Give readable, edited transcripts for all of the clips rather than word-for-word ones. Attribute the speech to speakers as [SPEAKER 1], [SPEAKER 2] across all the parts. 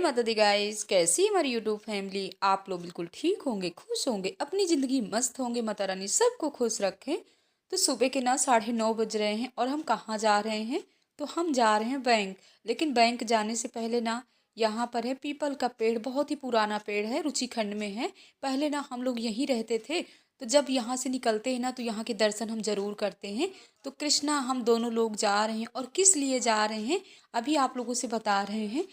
[SPEAKER 1] माता दी गाइस, कैसी हमारी यूट्यूब फैमिली। आप लोग बिल्कुल ठीक होंगे, खुश होंगे, अपनी ज़िंदगी मस्त होंगे। माता रानी सबको खुश रखें। तो सुबह के ना 9:30 बज रहे हैं और हम कहाँ जा रहे हैं? तो हम जा रहे हैं बैंक। लेकिन बैंक जाने से पहले ना यहाँ पर है पीपल का पेड़, बहुत ही पुराना पेड़ है, रुचिखंड में है। पहले ना हम लोग यहीं रहते थे। तो जब यहाँ से निकलते हैं ना तो यहाँ के दर्शन हम ज़रूर करते हैं। तो कृष्णा हम दोनों लोग जा रहे हैं और किस लिए जा रहे हैं अभी आप लोगों से बता रहे हैं।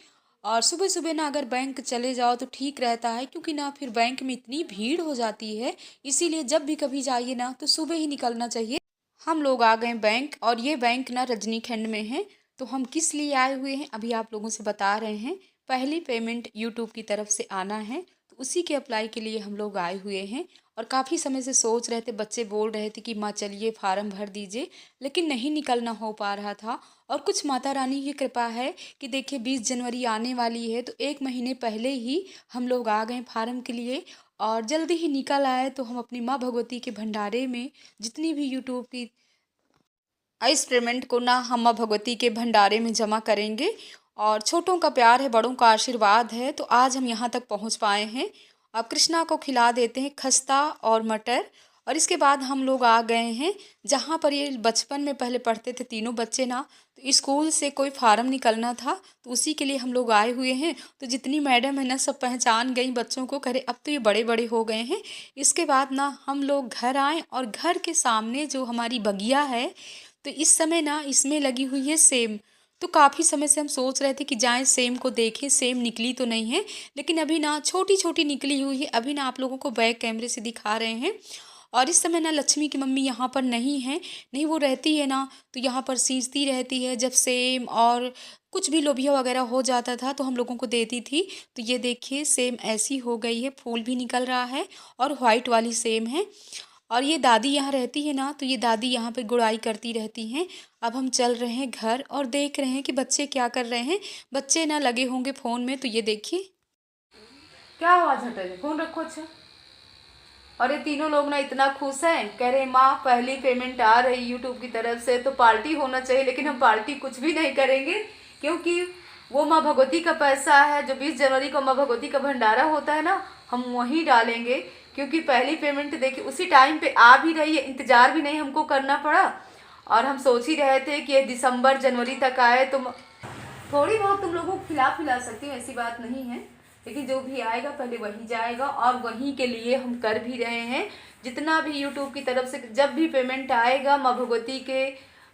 [SPEAKER 1] और सुबह सुबह ना अगर बैंक चले जाओ तो ठीक रहता है, क्योंकि ना फिर बैंक में इतनी भीड़ हो जाती है। इसीलिए जब भी कभी जाइए ना तो सुबह ही निकलना चाहिए। हम लोग आ गए बैंक और ये बैंक ना रजनीखंड में है। तो हम किस लिए आए हुए हैं अभी आप लोगों से बता रहे हैं। पहली पेमेंट यूट्यूब की तरफ से आना है, तो उसी के अप्लाई के लिए हम लोग आए हुए हैं। और काफ़ी समय से सोच रहे थे, बच्चे बोल रहे थे कि माँ चलिए फार्म भर दीजिए, लेकिन नहीं निकलना हो पा रहा था। और कुछ माता रानी की कृपा है कि देखिए 20 जनवरी आने वाली है, तो 1 महीने पहले ही हम लोग आ गए फार्म के लिए और जल्दी ही निकल आए। तो हम अपनी माँ भगवती के भंडारे में जितनी भी यूट्यूब की इस पेमेंट को ना हम माँ भगवती के भंडारे में जमा करेंगे। और छोटों का प्यार है, बड़ों का आशीर्वाद है, तो आज हम यहाँ तक पहुँच पाए हैं। अब कृष्णा को खिला देते हैं खस्ता और मटर। और इसके बाद हम लोग आ गए हैं जहाँ पर ये बचपन में पहले पढ़ते थे तीनों बच्चे ना। तो स्कूल से कोई फार्म निकलना था, तो उसी के लिए हम लोग आए हुए हैं। तो जितनी मैडम है ना सब पहचान गई बच्चों को, करे अब तो ये बड़े बड़े हो गए हैं। इसके बाद ना हम लोग घर आए और घर के सामने जो हमारी बगिया है, तो इस समय ना इसमें लगी हुई है सेम। तो काफ़ी समय से हम सोच रहे थे कि जाएं सेम को देखें, सेम निकली तो नहीं है। लेकिन अभी ना छोटी छोटी निकली हुई है। अभी ना आप लोगों को बैक कैमरे से दिखा रहे हैं। और इस समय ना लक्ष्मी की मम्मी यहाँ पर नहीं है, नहीं वो रहती है ना तो यहाँ पर सींचती रहती है। जब सेम और कुछ भी लोबिया वगैरह हो जाता था तो हम लोगों को देती थी। तो ये देखिए सेम ऐसी हो गई है, फूल भी निकल रहा है और वाइट वाली सेम है। और ये दादी यहाँ रहती है ना, तो ये दादी यहाँ पे गुड़ाई करती रहती हैं। अब हम चल रहे हैं घर और देख रहे हैं कि बच्चे क्या कर रहे हैं। बच्चे ना लगे होंगे फ़ोन में। तो ये देखिए क्या आवाज़ हटा है, फ़ोन रखो। अच्छा, और ये तीनों लोग ना इतना खुश हैं, कह रहे माँ पहली पेमेंट आ रही यूट्यूब की तरफ से तो पार्टी होना चाहिए। लेकिन हम पार्टी कुछ भी नहीं करेंगे, क्योंकि वो माँ भगवती का पैसा है। जो 20 जनवरी को माँ भगवती का भंडारा होता है ना, हम वहीं डालेंगे। क्योंकि पहली पेमेंट देखिए उसी टाइम पे आ भी रही है, इंतज़ार भी नहीं हमको करना पड़ा। और हम सोच ही रहे थे कि दिसंबर जनवरी तक आए तो थोड़ी बहुत तुम लोगों को खिला सकती हूँ, ऐसी बात नहीं है। लेकिन जो भी आएगा पहले वही जाएगा और वहीं के लिए हम कर भी रहे हैं। जितना भी यूट्यूब की तरफ से जब भी पेमेंट आएगा माँ भगवती के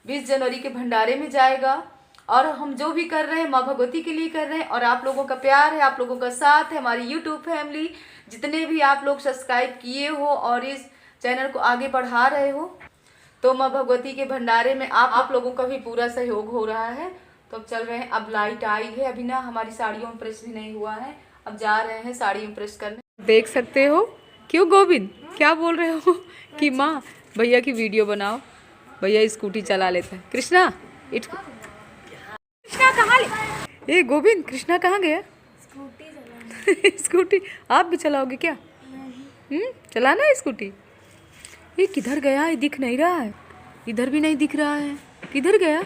[SPEAKER 1] 20 जनवरी के भंडारे में जाएगा। और हम जो भी कर रहे हैं माँ भगवती के लिए कर रहे हैं। और आप लोगों का प्यार है, आप लोगों का साथ है, हमारी यूट्यूब फैमिली जितने भी आप लोग सब्सक्राइब किए हो और इस चैनल को आगे बढ़ा रहे हो, तो माँ भगवती के भंडारे में आप लोगों का भी पूरा सहयोग हो रहा है। तो अब चल रहे हैं। अब लाइट आई है, अभी ना हमारी साड़ियों में प्रेस भी नहीं हुआ है। अब जा रहे हैं साड़ी में प्रेस करने। देख सकते हो। क्यों गोविंद क्या बोल रहे हो कि माँ भैया की वीडियो बनाओ। भैया स्कूटी चला लेते हैं। कृष्णा कृष्णा कहाँ ले, ए गोविंद कृष्णा कहाँ गया? स्कूटी आप भी चलाओगे क्या? चलाना है स्कूटी। ये किधर गया? ये दिख नहीं रहा है, इधर भी नहीं दिख रहा है, किधर गया?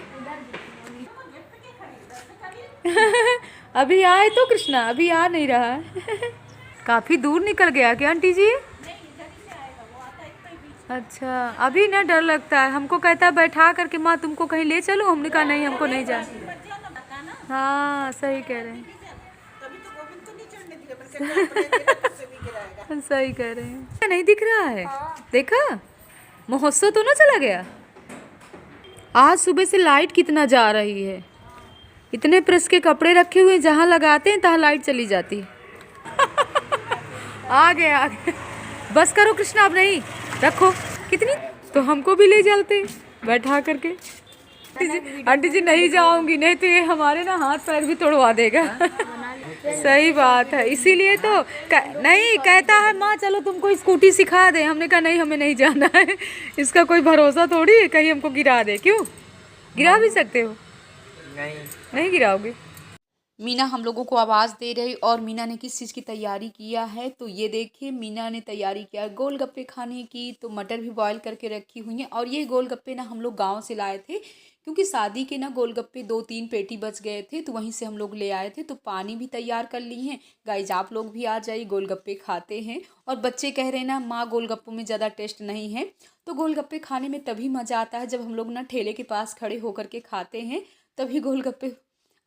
[SPEAKER 1] अभी आए तो कृष्णा, अभी आ नहीं रहा है। काफी दूर निकल गया क्या आंटी जी? अच्छा, अभी ना डर लगता है हमको, कहता है बैठा करके माँ तुमको कहीं ले चलूं। हमने कहा नहीं हमको नहीं जाना। हाँ सही कह रहे हैं, सही कह रहे हैं। नहीं दिख रहा है, देखा महोत्सव तो ना चला गया। आज सुबह से लाइट कितना जा रही है। इतने प्रेस के कपड़े रखे हुए, जहाँ लगाते हैं तहाँ लाइट चली जाती है। आ गए। बस करो कृष्णा, अब नहीं रखो। कितनी तो हमको भी ले चलते बैठा करके। आंटी जी नहीं जाऊंगी, नहीं तो ये हमारे ना हाथ पैर भी तोड़वा देगा। सही बात है, इसीलिए तो नहीं कहता है माँ चलो तुमको स्कूटी सिखा दे। हमने कहा नहीं हमें नहीं जाना है, इसका कोई भरोसा थोड़ी है कहीं हमको गिरा दे। क्यों गिरा भी सकते हो? नहीं गिराओगे। मीना हम लोगों को आवाज़ दे रही और मीना ने किस चीज़ की तैयारी किया है, तो ये देखिए मीना ने तैयारी किया है गोलगप्पे खाने की। तो मटर भी बॉयल करके रखी हुई हैं और ये गोलगप्पे ना हम लोग गाँव से लाए थे, क्योंकि शादी के ना गोलगप्पे 2-3 पेटी बच गए थे, तो वहीं से हम लोग ले आए थे। तो पानी भी तैयार कर ली हैं। गाइज़ आप लोग भी आ जाइए, गोलगप्पे खाते हैं। और बच्चे कह रहे हैं ना माँ गोलगप्पों में ज़्यादा टेस्ट नहीं है, तो गोलगप्पे खाने में तभी मज़ा आता है जब हम लोग ना ठेले के पास खड़े होकर के खाते हैं, तभी गोलगप्पे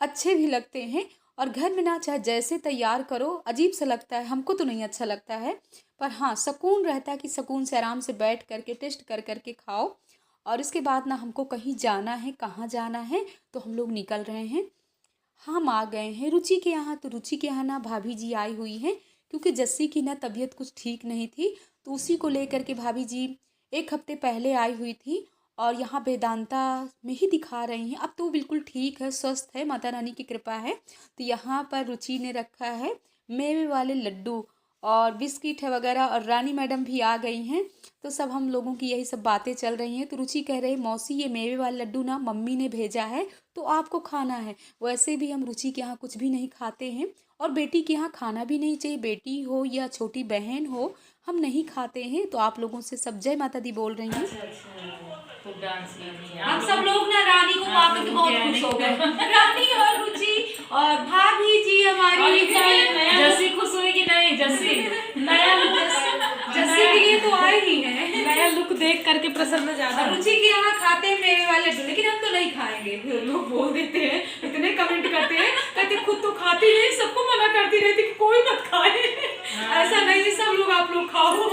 [SPEAKER 1] अच्छे भी लगते हैं। और घर में ना चाहे जैसे तैयार करो अजीब सा लगता है, हमको तो नहीं अच्छा लगता है, पर हाँ सुकून रहता है कि सुकून से आराम से बैठ करके टेस्ट कर करके खाओ। और इसके बाद ना हमको कहीं जाना है, कहाँ जाना है, तो हम लोग निकल रहे हैं। हम आ गए हैं रुचि के यहाँ। तो रुचि के यहाँ ना भाभी जी आई हुई हैं, क्योंकि जस्सी की ना तबीयत कुछ ठीक नहीं थी, तो उसी को लेकर के भाभी जी 1 हफ्ते पहले आई हुई थी और यहाँ वेदांता में ही दिखा रही हैं। अब तो वो बिल्कुल ठीक है, स्वस्थ है, माता रानी की कृपा है। तो यहाँ पर रुचि ने रखा है मेवे वाले लड्डू और बिस्किट है वगैरह, और रानी मैडम भी आ गई हैं। तो सब हम लोगों की यही सब बातें चल रही हैं। तो रुचि कह रही मौसी ये मेवे वाले लड्डू ना मम्मी ने भेजा है, तो आपको खाना है। वैसे भी हम रुचि के यहाँ कुछ भी नहीं खाते हैं और बेटी के यहाँ खाना भी नहीं चाहिए, बेटी हो या छोटी बहन हो, हम नहीं खाते हैं। तो आप लोगों से सब जय माता दी बोल रही हैं।
[SPEAKER 2] तो डांस
[SPEAKER 1] हम सब लोग ना रानी को पा के बहुत खुश हो गए। रानी और रुचि और भाभी जी हमारी।
[SPEAKER 2] जस्सी खुश हुई कि नहीं? जस्सी
[SPEAKER 1] नया लुक, जस्सी के लिए तो आए ही हैं।
[SPEAKER 2] नया लुक देख करके प्रसन्न ज्यादा।
[SPEAKER 1] रुचि के यहाँ खाते हैं मेवे वाले लड्डू, लेकिन हम तो नहीं खाएंगे। लोग बोल देते हैं, इतने कमेंट करते हैं, कहते खुद तो खाती नहीं, सबको मना करती रहती कि कोई मत खाए। ऐसा नहीं है, सब लोग आप लोग खाओ।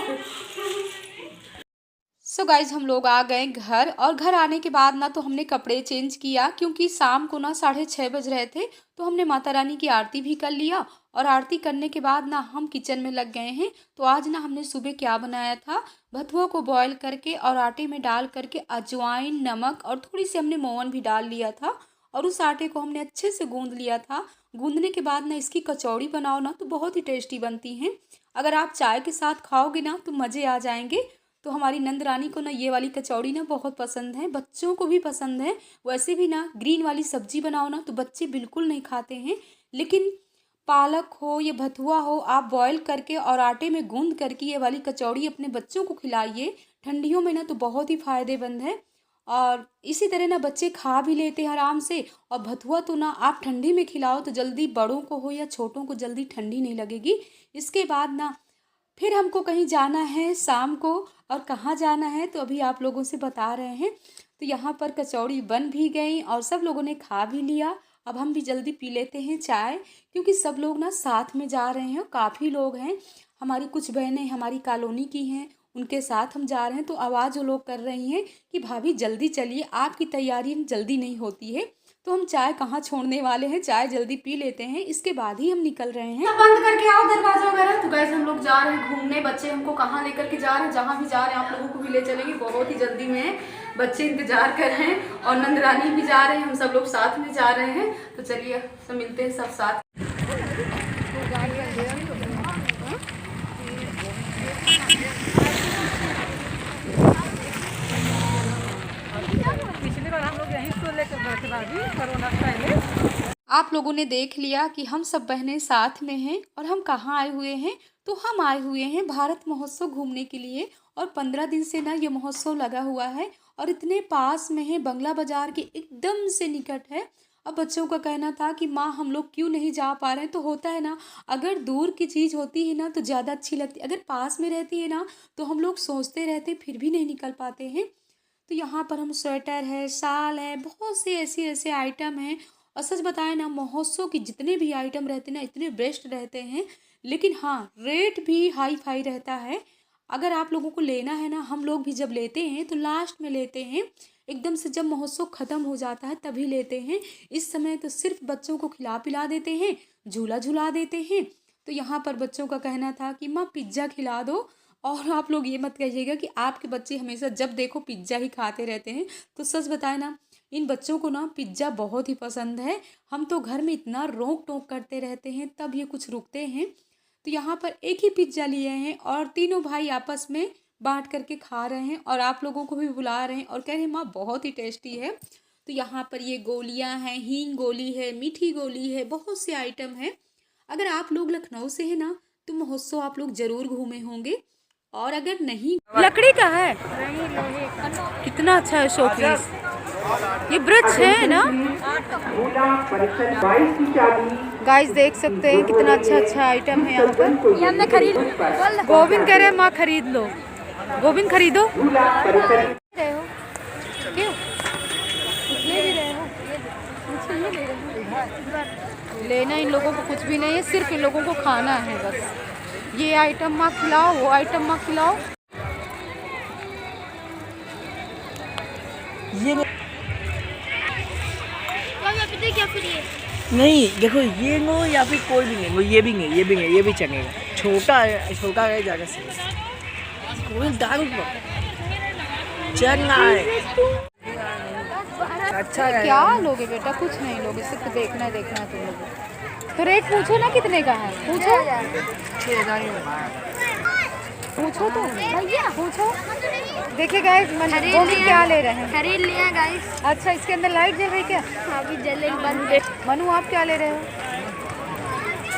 [SPEAKER 1] सो गाइज हम लोग आ गए घर, और घर आने के बाद ना तो हमने कपड़े चेंज किया, क्योंकि शाम को ना 6:30 बज रहे थे। तो हमने माता रानी की आरती भी कर लिया, और आरती करने के बाद ना हम किचन में लग गए हैं। तो आज ना हमने सुबह क्या बनाया था, भथुआ को बॉयल करके और आटे में डाल करके अजवाइन, नमक और थोड़ी सी हमने मोवन भी डाल लिया था, और उस आटे को हमने अच्छे से गूंद लिया था। गूंदने के बाद ना इसकी कचौड़ी बनाओ ना तो बहुत ही टेस्टी बनती हैं। अगर आप चाय के साथ खाओगे ना तो मज़े आ जाएंगे। तो हमारी नंद रानी को ना ये वाली कचौड़ी ना बहुत पसंद है, बच्चों को भी पसंद है। वैसे भी ना ग्रीन वाली सब्जी बनाओ ना तो बच्चे बिल्कुल नहीं खाते हैं, लेकिन पालक हो या भथुआ हो, आप बॉयल करके और आटे में गूंद करके ये वाली कचौड़ी अपने बच्चों को खिलाइए। ठंडियों में ना तो बहुत ही फ़ायदेमंद है, और इसी तरह ना बच्चे खा भी लेते हैं आराम से। और भथुआ तो ना आप ठंडी में खिलाओ तो जल्दी बड़ों को हो या छोटों को जल्दी ठंडी नहीं लगेगी। इसके बाद ना फिर हमको कहीं जाना है शाम को, और कहाँ जाना है तो अभी आप लोगों से बता रहे हैं। तो यहाँ पर कचौड़ी बन भी गई और सब लोगों ने खा भी लिया। अब हम भी जल्दी पी लेते हैं चाय, क्योंकि सब लोग ना साथ में जा रहे हैं, काफ़ी लोग हैं। हमारी कुछ बहनें हमारी कॉलोनी की हैं, उनके साथ हम जा रहे हैं। तो आवाज़ वो लोग कर रही हैं कि भाभी जल्दी चलिए, आपकी तैयारी जल्दी नहीं होती है। तो हम चाय कहाँ छोड़ने वाले हैं, चाय जल्दी पी लेते हैं, इसके बाद ही हम निकल रहे हैं। बंद करके आओ दरवाजा वगैरह। तो गाइस हम लोग जा रहे हैं घूमने, बच्चे हमको कहाँ लेकर के जा रहे हैं, जहाँ भी जा रहे हैं आप लोगों को भी ले चलेंगे, बहुत ही जल्दी में है। बच्चे इंतजार कर रहे हैं और नंद रानी भी जा रहे हैं, हम सब लोग साथ में जा रहे हैं। तो चलिए सब मिलते हैं सब साथ।
[SPEAKER 2] पिछली बार हम लोग यहीं तो लेकर बैठे भाभी, कोरोना पहले।
[SPEAKER 1] आप लोगों ने देख लिया कि हम सब बहनें साथ में हैं, और हम कहाँ आए हुए हैं, तो हम आए हुए हैं भारत महोत्सव घूमने के लिए। और 15 दिन से ना ये महोत्सव लगा हुआ है, और इतने पास में है, बंगला बाजार के एकदम से निकट है। अब बच्चों का कहना था कि माँ हम लोग क्यों नहीं जा पा रहे हैं। तो होता है ना, अगर दूर की चीज़ होती है ना तो ज़्यादा अच्छी लगती है, अगर पास में रहती है ना तो हम लोग सोचते रहते फिर भी नहीं निकल पाते हैं। तो यहाँ पर हम स्वेटर है, शाल है, बहुत से ऐसे ऐसे आइटम हैं। और सच बताएं ना, महोत्सव के जितने भी आइटम रहते हैं ना इतने बेस्ट रहते हैं, लेकिन हाँ रेट भी हाई फाई रहता है। अगर आप लोगों को लेना है ना, हम लोग भी जब लेते हैं तो लास्ट में लेते हैं, एकदम से जब महोत्सव ख़त्म हो जाता है तभी लेते हैं। इस समय तो सिर्फ बच्चों को खिला पिला देते हैं, झूला झुला देते हैं। तो यहाँ पर बच्चों का कहना था कि माँ पिज्ज़ा खिला दो। और आप लोग ये मत कहिएगा कि आपके बच्चे हमेशा जब देखो पिज्ज़ा ही खाते रहते हैं। तो सच बताए ना, इन बच्चों को ना पिज्ज़ा बहुत ही पसंद है। हम तो घर में इतना रोक टोक करते रहते हैं तब ये कुछ रुकते हैं। तो यहाँ पर एक ही पिज्ज़ा लिए हैं और तीनों भाई आपस में बांट करके खा रहे हैं, और आप लोगों को भी बुला रहे हैं और कह रहे हैं माँ बहुत ही टेस्टी है। तो यहाँ पर ये गोलियाँ हैं, हींग गोली है, मीठी गोली है, बहुत से आइटम हैं। अगर आप लोग लखनऊ से हैं ना तो महोत्सव आप लोग ज़रूर घूमे होंगे। और अगर नहीं, लकड़ी का है, कितना अच्छा है शोपीस। ये वृक्ष है ना गाइस, देख सकते हैं कितना अच्छा अच्छा आइटम है यहाँ पर। ये हमने खरीद, गोविंद कह रहे हैं माँ खरीद लो, गोविंद खरीदो। रहे हो क्यों ले भी रहे हो? लेना इन लोगों को कुछ भी नहीं है, सिर्फ इन लोगों को खाना है बस। ये आइटम माँ खिलाओ, वो आइटम माँ खिलाओ।
[SPEAKER 3] ये
[SPEAKER 4] क्या फिर ये
[SPEAKER 3] नहीं देखो, ये नो या फिर कोई भी नहीं, ये भी नहीं, ये भी नहीं, ये भी चलेगा। छोटा है, छोटा है ज़्यादा से कोई दारू चल रहा है। अच्छा है।
[SPEAKER 1] क्या लोगे बेटा? कुछ नहीं लोगे, सिर्फ देखना है तुम लोगों। तो रेट पूछो ना कितने का है, पूछो पूछो तो भैया पूछो। देखिए गाइस, गोविंद क्या ले रहे हैं?
[SPEAKER 4] खरीद लिया गाइस।
[SPEAKER 1] अच्छा, इसके अंदर लाइट जल रही क्या?
[SPEAKER 4] अभी जले बंद।
[SPEAKER 1] मनु आप क्या ले रहे हो?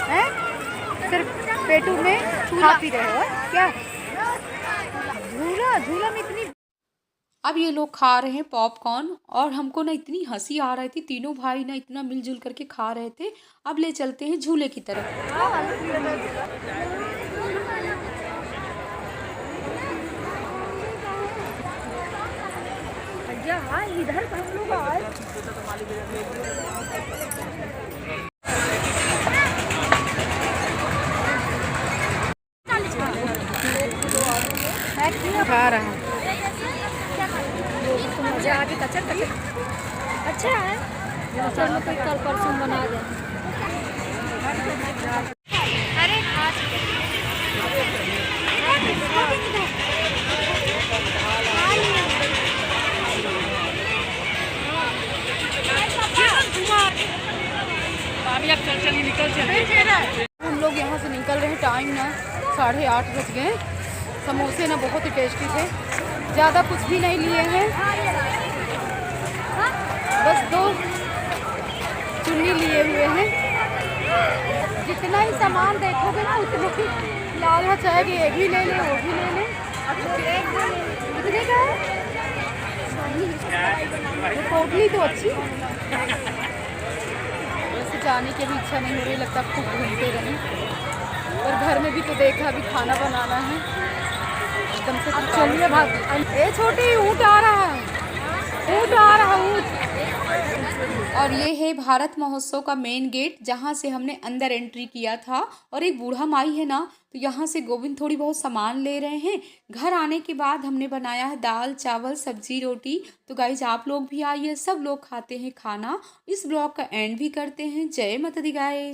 [SPEAKER 1] हैं? सिर्फ पेटू में खा पी रहे हो क्या? झूला में इतनी। अब ये लोग खा रहे हैं पॉपकॉर्न और हमको ना इतनी हंसी आ रही थी, तीनों भाई ना इतना मिलजुल करके खा रहे थे। अब ले चलते हैं झूले की तरफ। इधर हम लोग आए। खा रहा हूँ,
[SPEAKER 4] मजा आगे कचर अच्छा है। चलो कोई कल परसों बना दे। अरे
[SPEAKER 1] हम लोग यहाँ से निकल रहे हैं। टाइम ना 8:30 बज गए। समोसे ना बहुत ही टेस्टी थे, ज़्यादा कुछ भी नहीं लिए हैं, बस 2 चुन्नी लिए हुए हैं। जितना ही सामान देखोगे ना उतने ही लालच है कि ये भी ले लें, वो भी ले लें। कितने का है? वो पोटली तो अच्छी, वैसे जाने की भी इच्छा नहीं हो रही, लगता खूब घूमते रहें। और घर में भी तो देखा, अभी खाना बनाना है एकदम से। चलिए भाग। ए छोटी, ऊँट आ रहा है, ऊँट आ रहा है, ऊँट। और ये है भारत महोत्सव का मेन गेट, जहाँ से हमने अंदर एंट्री किया था। और एक बूढ़ा माई है ना, तो यहाँ से गोविंद थोड़ी बहुत सामान ले रहे हैं। घर आने के बाद हमने बनाया है दाल चावल सब्जी रोटी। तो गाइज आप लोग भी आइए, सब लोग खाते हैं खाना। इस ब्लॉग का एंड भी करते हैं। जय माता दी गाइज।